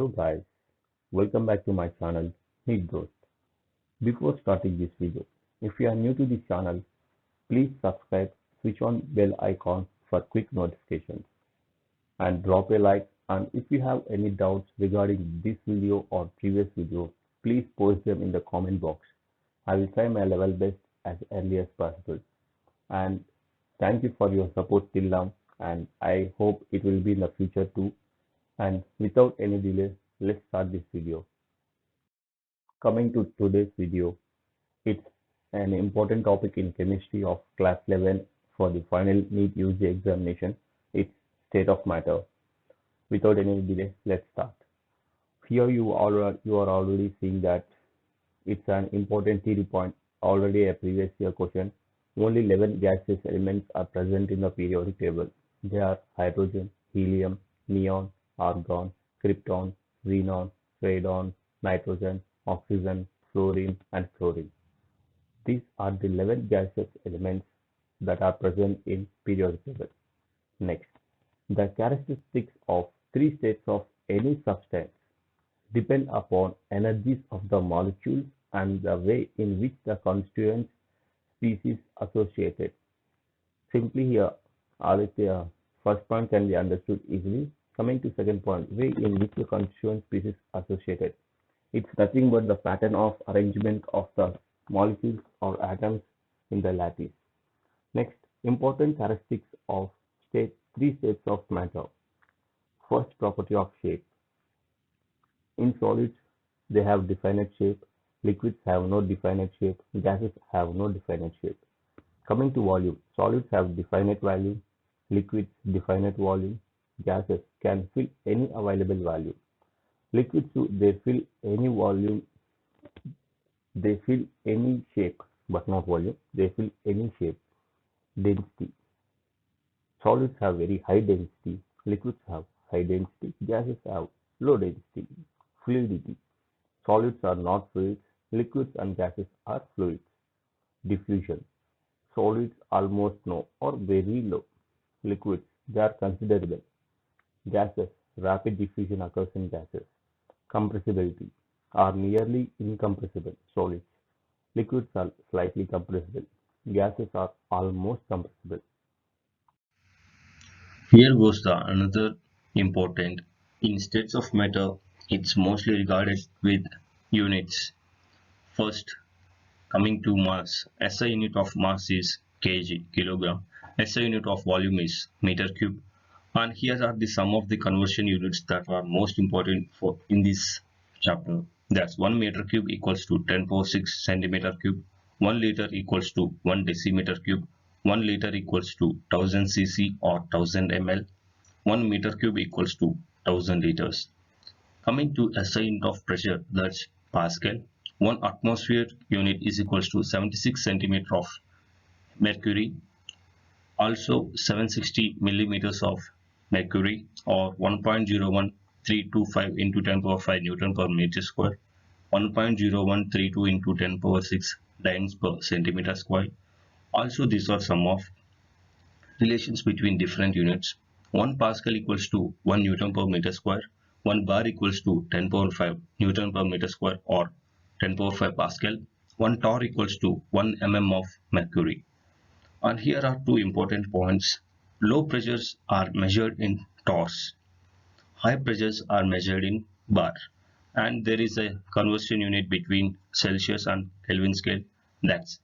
Hello guys, welcome back to my channel Meet Dost. Before starting this video, if you are new to this channel, please subscribe, switch on bell icon for quick notifications and drop a like, and if you have any doubts regarding this video or previous video, please post them in the comment box. I will try my level best as early as possible, and thank you for your support till now, and I hope it will be in the future too. And without any delay, let's start this video. Coming to today's video, it's an important topic in chemistry of class 11 for the final NEET UG examination. It's state of matter. Without any delay, let's start. Here you are already seeing that it's an important theory point, already a previous year question. Only 11 gaseous elements are present in the periodic table. They are hydrogen, helium, neon, argon, krypton, xenon, radon, nitrogen, oxygen, fluorine, and chlorine. These are the 11 gaseous elements that are present in periodic table. Next, the characteristics of three states of any substance depend upon energies of the molecules and the way in which the constituent species associated. Simply here, Aditya, first point can be understood easily. Coming to second point, way in which the constituent species associated. It's nothing but the pattern of arrangement of the molecules or atoms in the lattice. Next, important characteristics of three states of matter. First, property of shape. In solids, they have definite shape. Liquids have no definite shape. Gases have no definite shape. Coming to volume, solids have definite value. Liquids definite volume. Gases can fill any available value. Liquids too, they fill any volume, they fill any shape, but not volume. They fill any shape. Density. Solids have very high density. Liquids have high density. Gases have low density. Fluidity. Solids are not fluids. Liquids and gases are fluids. Diffusion. Solids almost no or very low. Liquids, they are considerable. Gases, rapid diffusion occurs in gases. Compressibility are nearly incompressible solids. Liquids are slightly compressible. Gases are almost compressible. Here goes the another important. In states of matter, it's mostly regarded with units. First, coming to mass. SI unit of mass is kg, kilogram. SI unit of volume is meter cube. And here are the some of the conversion units that are most important for in this chapter. That's 1 meter cube equals to 10 power 6 centimeter cube. 1 liter equals to 1 decimeter cube. 1 liter equals to 1000 cc or 1000 ml. 1 meter cube equals to 1000 liters. Coming to SI unit of pressure, that's Pascal. 1 atmosphere unit is equals to 76 centimeter of mercury. Also 760 millimeters of mercury, or 1.01325 into 10 power 5 Newton per meter square. 1.0132 into 10 power 6 dynes per centimeter square. Also, these are some of relations between different units. 1 Pascal equals to 1 Newton per meter square. 1 bar equals to 10 power 5 Newton per meter square or 10 power 5 Pascal. 1 torr equals to 1 mm of mercury. And here are two important points. Low pressures are measured in torrs. High pressures are measured in bar. And there is a conversion unit between Celsius and Kelvin scale. That's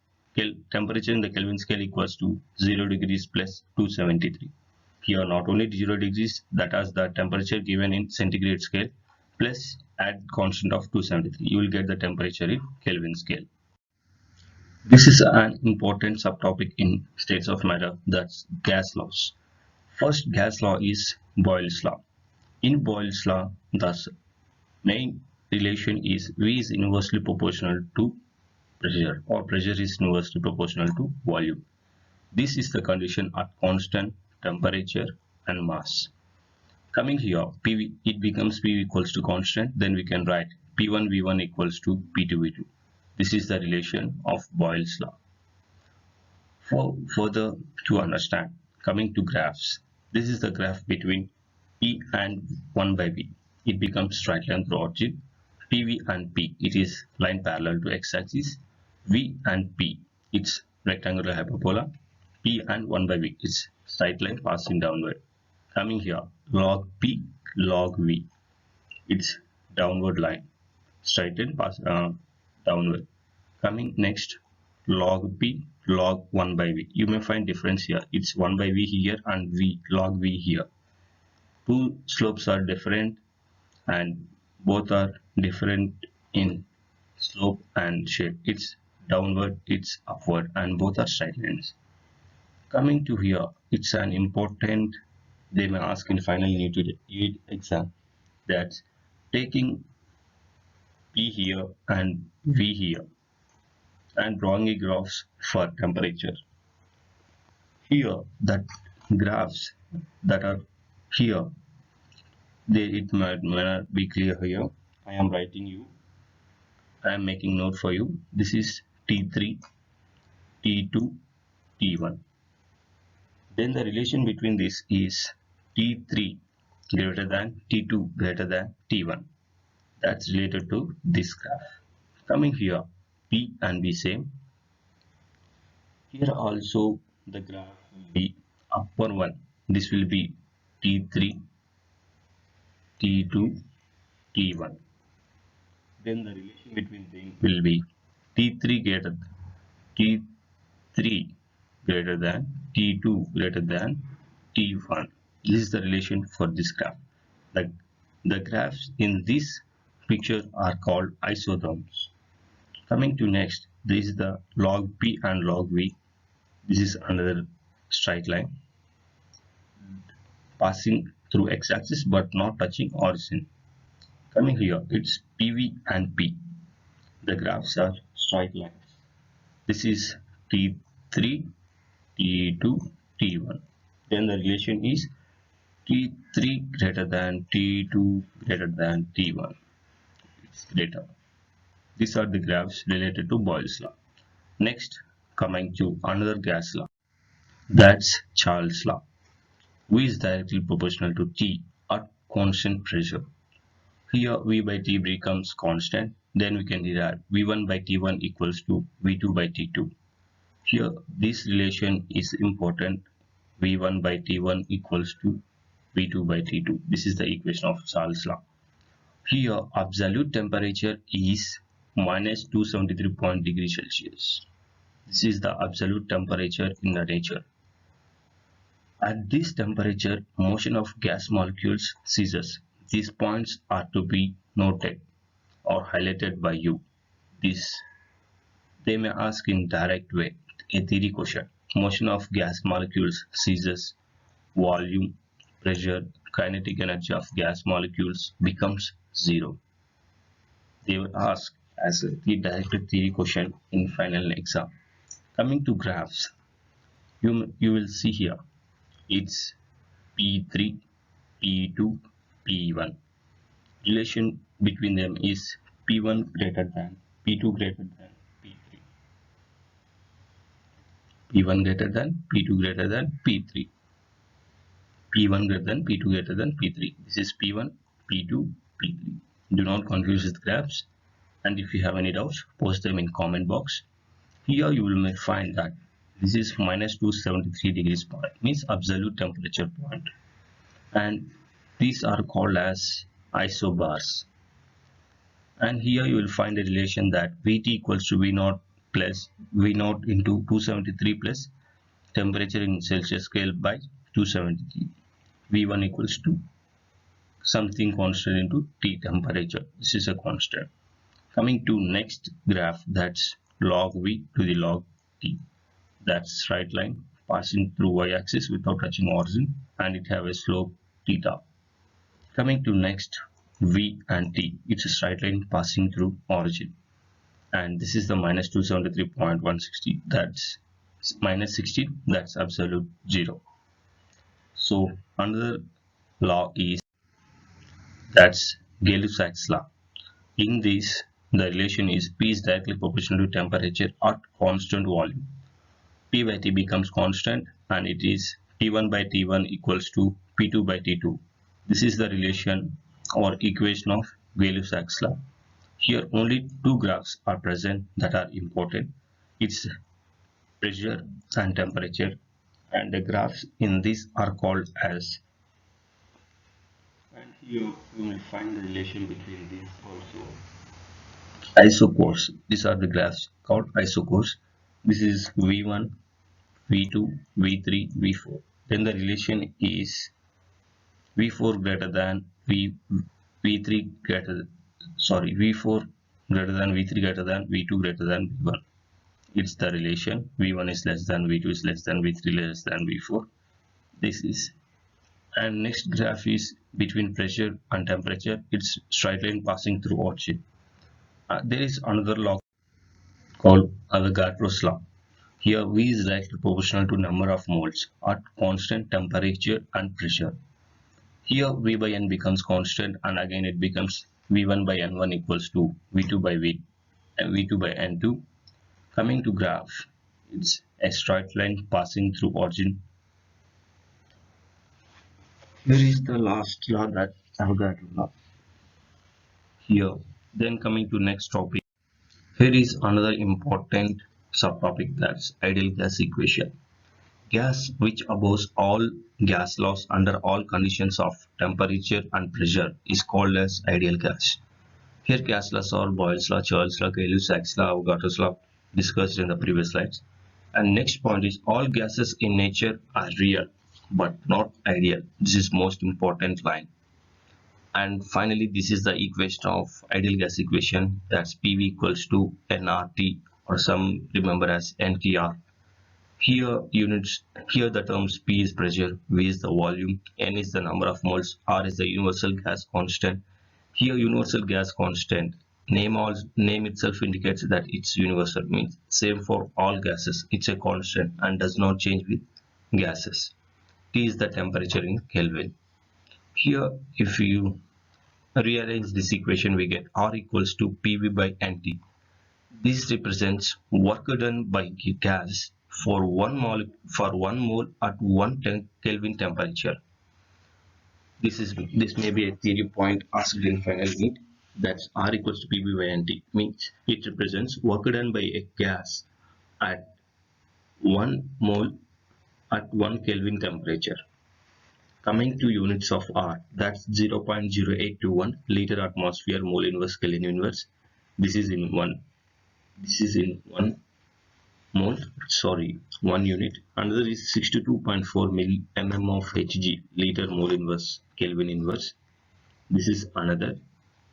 temperature in the Kelvin scale equals to 0 degrees plus 273. Here not only 0 degrees, that is the temperature given in centigrade scale, plus add constant of 273. You will get the temperature in Kelvin scale. This is an important subtopic in states of matter, that's gas laws. First gas law is Boyle's law. In Boyle's law, the main relation is V is inversely proportional to pressure, or pressure is inversely proportional to volume. This is the condition at constant temperature and mass. Coming here, PV, it becomes PV equals to constant, then we can write P1 V1 equals to P2 V2. This is the relation of Boyle's law. For further to understand, coming to graphs, this is the graph between E and 1 by V. it becomes straight line through origin. PV and P, it is line parallel to x-axis. V and P, it's rectangular hyperbola. P and 1 by V, it's straight line passing downward. Coming here, log P, log V, it's downward line, straight line pass downward. Coming next, log P, log 1 by V. You may find difference here. It's 1 by V here and V, log V here. Two slopes are different and both are different in slope and shape. It's downward, it's upward, and both are straight lines. Coming to here, it's an important, they may ask in final unit exam, that's taking P here and V here and drawing a graphs for temperature. Here, that graphs that are here, it might not be clear here. I am writing you, I am making note for you. This is T3, T2, T1. Then the relation between this is T3 greater than T2 greater than T1. That's related to this graph. Coming here, P and V same. Here also the graph will be upper one. This will be T3, T2, T1. Then the relation between them will be T3 greater than T2 greater than T1. This is the relation for this graph. The graphs in this picture are called isotherms. Coming to next, this is the log P and log V. This is another straight line passing through x-axis but not touching origin. Coming here, it's PV and P. The graphs are straight lines. This is T3, T2, T1. Then the relation is T3 greater than T2 greater than T1. It's greater. These are the graphs related to Boyle's law. Next, coming to another gas law. That's Charles' law. V is directly proportional to T at constant pressure. Here V by T becomes constant. Then we can derive V1 by T1 equals to V2 by T2. Here this relation is important. V1 by T1 equals to V2 by T2. This is the equation of Charles' law. Here absolute temperature is minus 273 degrees Celsius. This is the absolute temperature in the nature. At this temperature, motion of gas molecules ceases. These points are to be noted or highlighted by you. They may ask in direct way. A theory question. Motion of gas molecules ceases. Volume, pressure, kinetic energy of gas molecules becomes zero. They will ask as a directed theory question in final exam. Coming to graphs, you will see here. It's P3, P2, P1. Relation between them is P1 greater than P2 greater than P3. P1 greater than P2 greater than P3. P1 greater than P2 greater than P3. This is P1, P2, P3. Do not confuse with graphs. And if you have any doubts, post them in comment box. Here you will find that this is minus 273 degrees point, means absolute temperature point, and these are called as isobars. And here you will find a relation that Vt equals to V0 plus V0 into 273 plus temperature in Celsius scale by 273. V1 equals to something constant into T temperature. This is a constant. Coming to next graph, that's log V to the log T. That's straight line passing through y-axis without touching origin, and it have a slope theta. Coming to next V and T, it's a straight line passing through origin, and this is the minus 273.160. That's minus 16. That's absolute zero. So another law is that's Gay-Lussac's law. In this, the relation is P is directly proportional to temperature at constant volume. P by T becomes constant, and it is T1 by T1 equals to P2 by T2. This is the relation or equation of Gay-Lussac's law. Here only two graphs are present that are important. It's pressure and temperature, and the graphs in this are called as, and here you will find the relation between these also, isocores. These are the graphs called isocores. This is V1, V2, V3, V4. Then the relation is V4 greater than V3 greater, sorry, V4 greater than V3 greater than V2 greater than V1. It's the relation V1 is less than V2 is less than V3 less than V4. This is, and next graph is between pressure and temperature. It's straight line passing through origin. There is another law called Avogadro's law. Here V is directly proportional to number of moles at constant temperature and pressure. Here V by N becomes constant, and again it becomes V1 by N1 equals to V2 by V2 by N2. Coming to graph, it's a straight line passing through origin. Here is the last law, that Avogadro law. Here, then coming to next topic. Here is another important subtopic, that's ideal gas equation. Gas which obeys all gas laws under all conditions of temperature and pressure is called as ideal gas. Here gas laws are Boyle's law, Charles' law, Gay-Lussac's law, Avogadro's law discussed in the previous slides. And next point is all gases in nature are real but not ideal. This is most important line. And finally, this is the equation of ideal gas equation, that's PV equals to nRT, or some remember as NTR. Here the terms P is pressure, V is the volume, N is the number of moles, R is the universal gas constant. Here universal gas constant, name itself indicates that it's universal, means same for all gases. It's a constant and does not change with gases. T is the temperature in Kelvin. Here if you rearrange this equation, we get R equals to PV by NT. This represents work done by gas for one mole at 1 Kelvin temperature. This may be a theory point asked in final meet. That's R equals to PV by NT, means it represents work done by a gas at 1 mole at 1 Kelvin temperature. Coming to units of R, that's 0.0821 liter atmosphere mole inverse Kelvin inverse. This is in 1 mole, sorry, 1 unit. Another is 62.4 mm of Hg liter mole inverse Kelvin inverse. This is another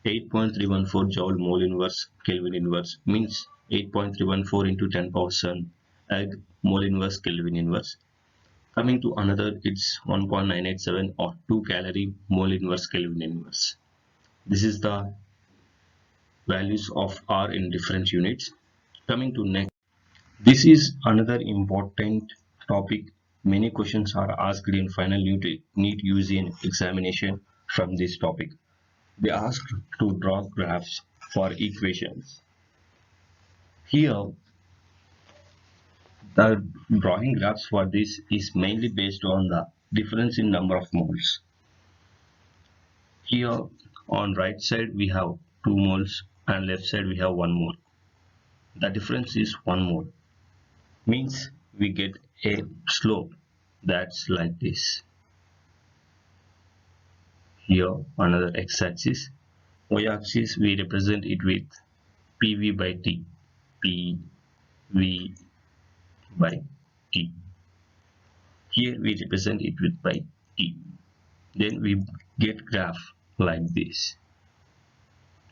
8.314 joule mole inverse Kelvin inverse, means 8.314 into 10 power 7 mole inverse Kelvin inverse. Coming to another, it's 1.987 or 2 calorie mole inverse Kelvin inverse. This is the values of R in different units. Coming to next, this is another important topic. Many questions are asked in final NEET UG examination from this topic. They asked to draw graphs for equations. Here the drawing graphs for this is mainly based on the difference in number of moles. Here on right side we have 2 moles and left side we have 1 mole. The difference is 1 mole, means we get a slope that's like this. Here another x-axis, y-axis we represent it with PV by T, PV by T. Here we represent it with by T. Then we get graph like this.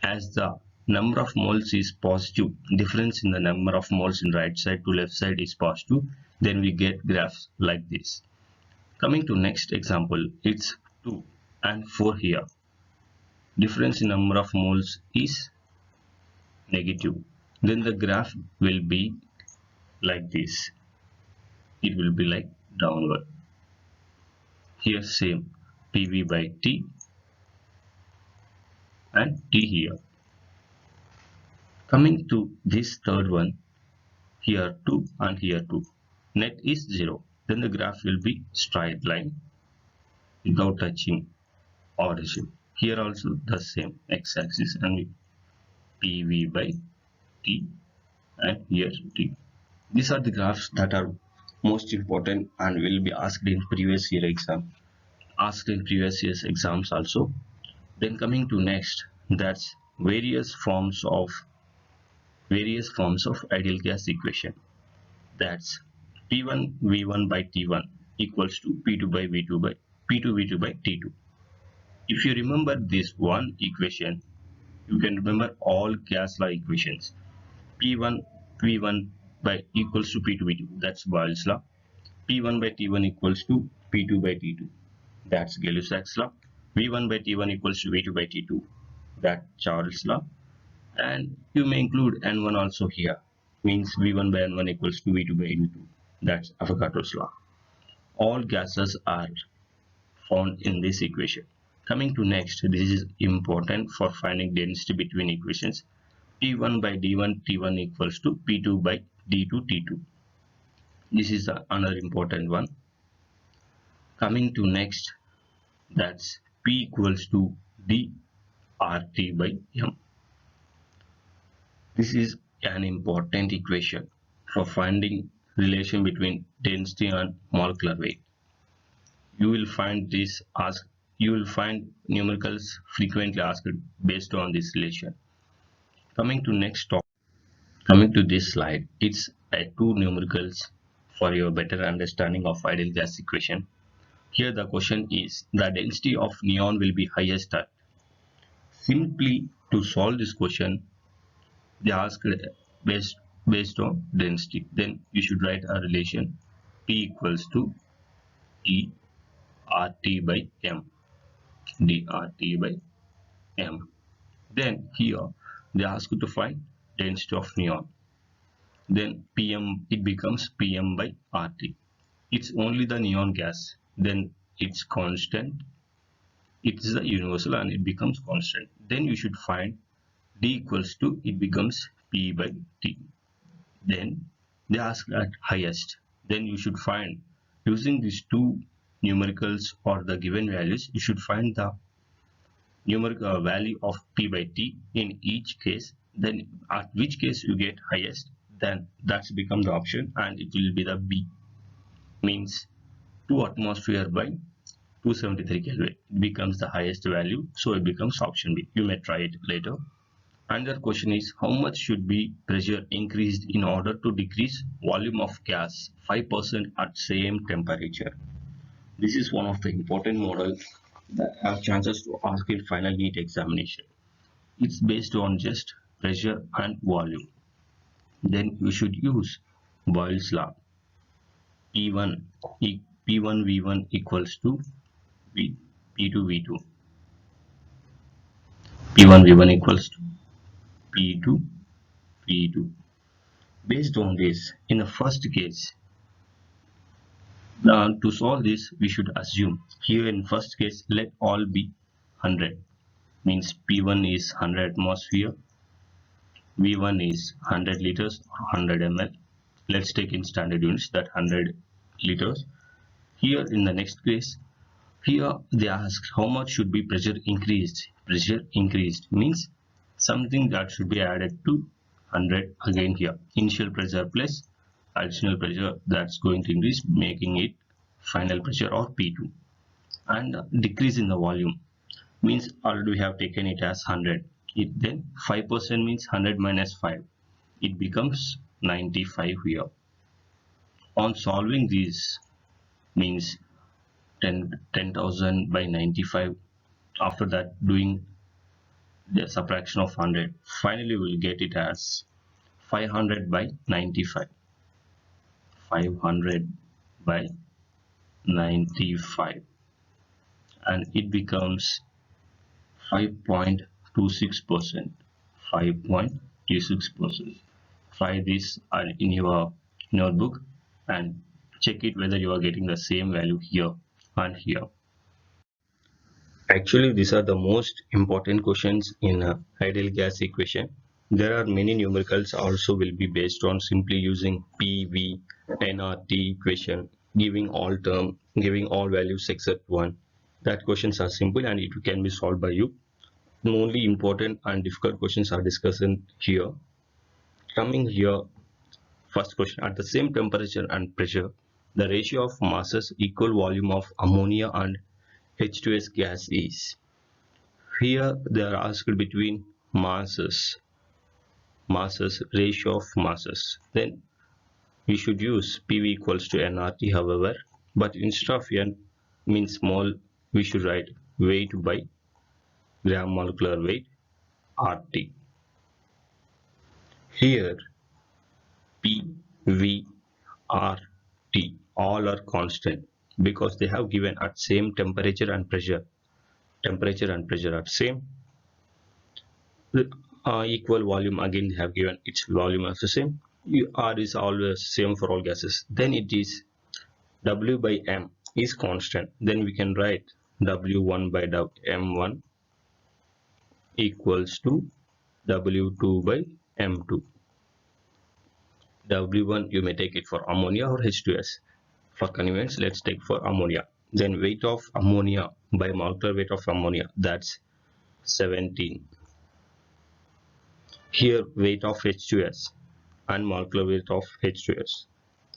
As the number of moles is positive, difference in the number of moles in right side to left side is positive, then we get graphs like this. Coming to next example, it's 2 and 4 here. Difference in number of moles is negative. Then the graph will be like this. It will be like downward. Here same PV by T and T here. Coming to this third one, here 2 and here 2. Net is 0. Then the graph will be straight line without touching origin. Here also the same x-axis and PV by T, and here T. These are the graphs that are most important and will be asked in previous year exam, asked in previous year's exams also. Then coming to next, that's various forms of ideal gas equation. That's P1 V1 by T1 equals to P2 by V2 by P2 V2 by T2. If you remember this one equation, you can remember all gas law equations. P1 V1 by equals to P2 V2. That's Boyle's law. P1 by T1 equals to P2 by T2. That's Gay-Lussac's law. V1 by T1 equals to V2 by T2. That's Charles' law. And you may include N1 also here. Means V1 by N1 equals to V2 by N2. That's Avogadro's law. All gases are found in this equation. Coming to next, this is important for finding density between equations. P1 by D1 T1 equals to P2 by D2 T2. This is another important one. Coming to next, that's P equals to D RT by M. This is an important equation for finding relation between density and molecular weight. You will find numericals frequently asked based on this relation. Coming to next topic, coming to this slide, it's two numericals for your better understanding of ideal gas equation. Here the question is, the density of neon will be highest at. Simply to solve this question, they asked based on density. Then you should write a relation P equals to D RT by M. dRT by M. Then here they ask you to find density of neon. Then PM, it becomes PM by RT. It's only the neon gas. Then it's constant. It is the universal and it becomes constant. Then you should find D equals to, it becomes P by T. Then they ask at highest. Then you should find, using these two numericals or the given values, you should find the numerical value of P by T in each case. Then at which case you get highest, then that's become the option and it will be the B. Means 2 atmosphere by 273 Kelvin. It becomes the highest value, so it becomes option B. You may try it later. Another question is, how much should be pressure increased in order to decrease volume of gas 5% at same temperature? This is one of the important models that have chances to ask in final NEET examination. It's based on just pressure and volume. Then you should use Boyle's law. P1 V1 equals to P2 V2. P1 V1 equals to P2 V2. Based on this, in the first case, to solve this, we should assume here in first case, let all be 100. Means P1 is 100 atmosphere, V1 is 100 liters or 100 ml. Let's take in standard units that 100 liters. Here in the next case, here they ask how much should be pressure increased. Pressure increased means something that should be added to 100 again here. Initial pressure plus additional pressure that's going to increase, making it final pressure or P2. And decrease in the volume means already we have taken it as 100. Then 5% means 100 minus 5. It becomes 95 here. On solving this means 10,000 by 95. After that, doing the subtraction of 100, finally we'll get it as 500 by 95. 500 by 95, and it becomes 5.26%. 5.26%. Try this in your notebook and check it whether you are getting the same value here and here. Actually, these are the most important questions in ideal gas equation. There are many numericals also will be based on simply using PV, nRT equation, giving all values except one. That questions are simple and it can be solved by you. Only important and difficult questions are discussed here. Coming here, first question: at the same temperature and pressure, the ratio of masses equal volume of ammonia and H2S gas is. Here they are asked between masses, ratio of masses. Then we should use PV equals to nRT, however, but instead of n means small, we should write weight by gram molecular weight RT. Here P, V, R, T all are constant because they have given at same temperature and pressure. Temperature and pressure are same. Equal volume, again they have given its volume as the same. R is always same for all gases. Then it is W by M is constant. Then we can write W1 by M1 equals to W2 by M2. W1 you may take it for ammonia or H2S. For convenience, let's take for ammonia. Then weight of ammonia by molecular weight of ammonia, that's 17. Here weight of H2S and molecular weight of H2S,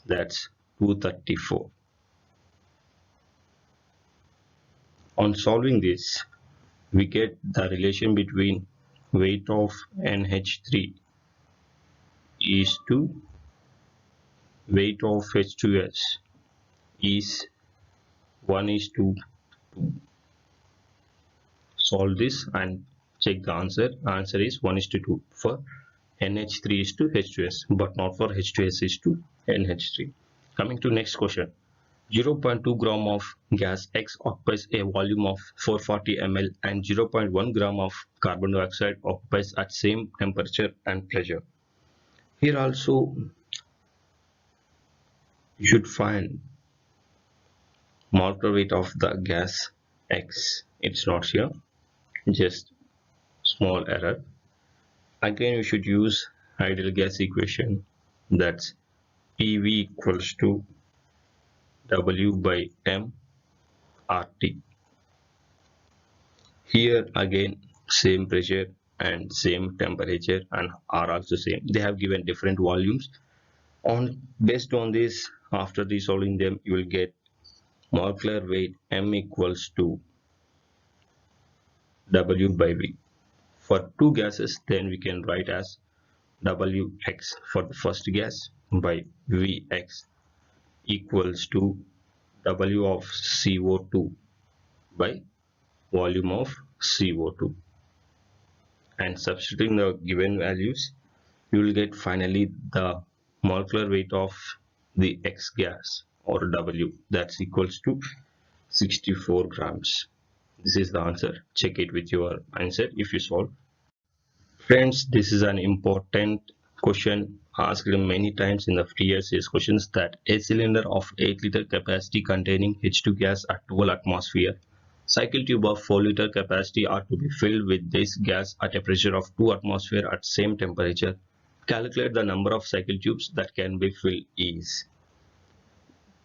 that's 234. On solving this, we get the relation between weight of NH3 is to weight of H2S is 1:2. Solve this and check the answer. Answer is 1:2 for NH3 is to H2S, but not for H2S is to NH3. Coming to next question. 0.2 gram of gas X occupies a volume of 440 ml and 0.1 gram of carbon dioxide occupies at same temperature and pressure. Here also you should find molecular weight of the gas X. It's not here, just small error. Again we should use ideal gas equation, that's PV equals to W by M RT. Here again same pressure and same temperature and are also same. They have given different volumes. Based on this, after resolving them, you will get molecular weight M equals to W by V. For two gases, then we can write as Wx for the first gas by Vx equals to W of CO2 by volume of CO2. And substituting the given values, you will get finally the molecular weight of the X gas or W, that's equals to 64 grams. This is the answer. Check it with your answer if you solve. Friends, this is an important question asked many times in the previous year's questions, that a cylinder of 8-liter capacity containing H2 gas at 12 atmosphere, cycle tube of 4-liter capacity are to be filled with this gas at a pressure of 2 atmosphere at same temperature. Calculate the number of cycle tubes that can be filled is.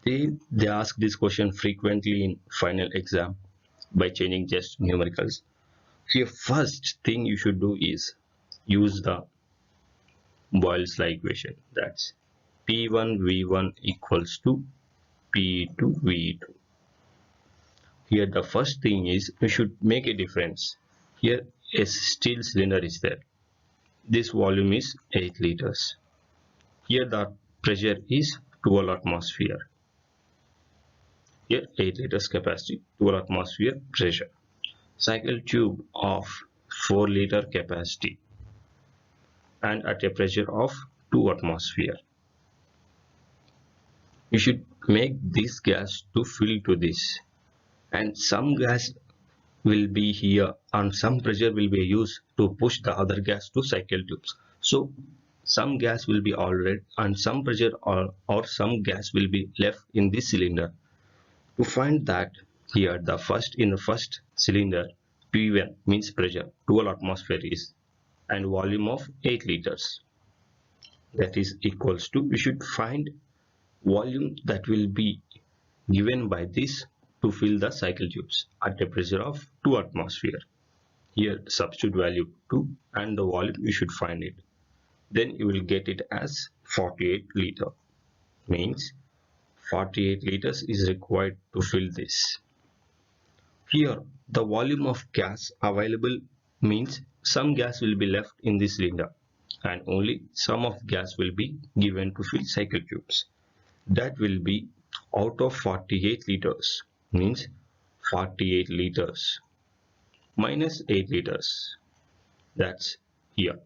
They ask this question frequently in final exam by changing just numericals. Here first thing you should do is use the Boyle's law equation, that's P1 V1 equals to P2 V2. Here the first thing is you should make a difference. Here a steel cylinder is there. This volume is 8 liters. Here the pressure is 12 atmosphere. Here 8 liters capacity, 12 atmosphere pressure. Cycle tube of 4-liter capacity and at a pressure of 2 atmosphere. You should make this gas to fill to this, and some gas will be here and some pressure will be used to push the other gas to cycle tubes. So some gas will be already and some pressure or some gas will be left in this cylinder. To find that, here in the first cylinder, P1 means pressure 12 atmosphere is and volume of 8 liters, that is equals to, we should find volume that will be given by this to fill the cycle tubes at a pressure of 2 atmosphere. Here substitute value 2 and the volume you should find it. Then you will get it as 48 liter. Means 48 liters is required to fill this. Here the volume of gas available means some gas will be left in this cylinder and only some of gas will be given to fill cycle tubes. That will be out of 48 liters, means 48 liters minus 8 liters, that's here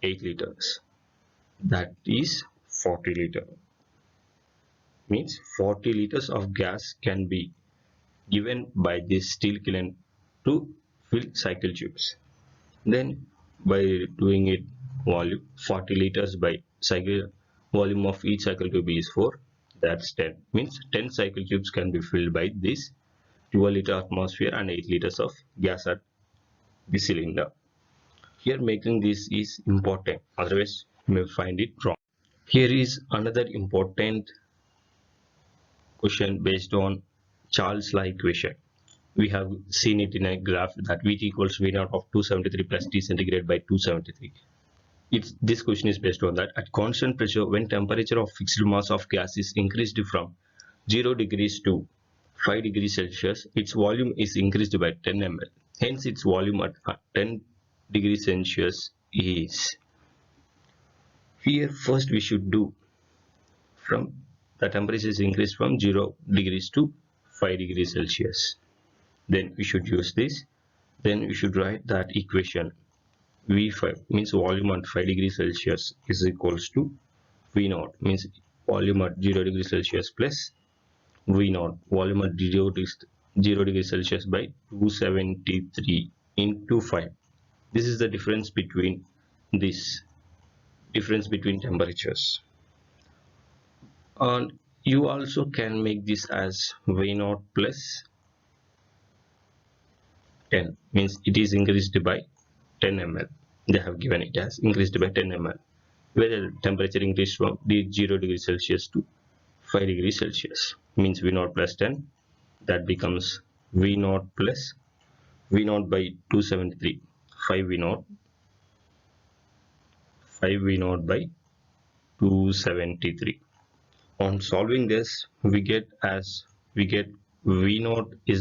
8 liters, that is 40 liter. Means 40 liters of gas can be given by this steel kiln to fill cycle tubes. Then by doing it volume 40 liters by cycle volume of each cycle tube is 4, that's 10, means 10 cycle tubes can be filled by this 12 liter atmosphere and 8 liters of gas at the cylinder. Here making this is important, otherwise you may find it wrong. Here is another important question based on Charles law equation. We have seen it in a graph that Vt equals V naught of 273 plus T centigrade by 273. This question is based on that at constant pressure, when temperature of fixed mass of gas is increased from 0 degrees to 5 degrees Celsius, its volume is increased by 10 ml. Hence its volume at 10 degrees Celsius is. Here first we should do from the temperature is increased from 0 degrees to 5 degrees Celsius. Then we should use this. Then we should write that equation. V5 means volume at 5 degrees Celsius is equals to V0 means volume at 0 degrees Celsius plus V0 volume at 0 degrees Celsius by 273 into 5. This is the difference between temperatures. And you also can make this as V0 plus 10 means it is increased by 10 ml. They have given it as increased by 10 ml, where the temperature increased from 0 degrees Celsius to 5 degrees Celsius, means V0 plus 10, that becomes V0 plus V0 by 273, 5 V0 by 273. On solving this, we get V0 is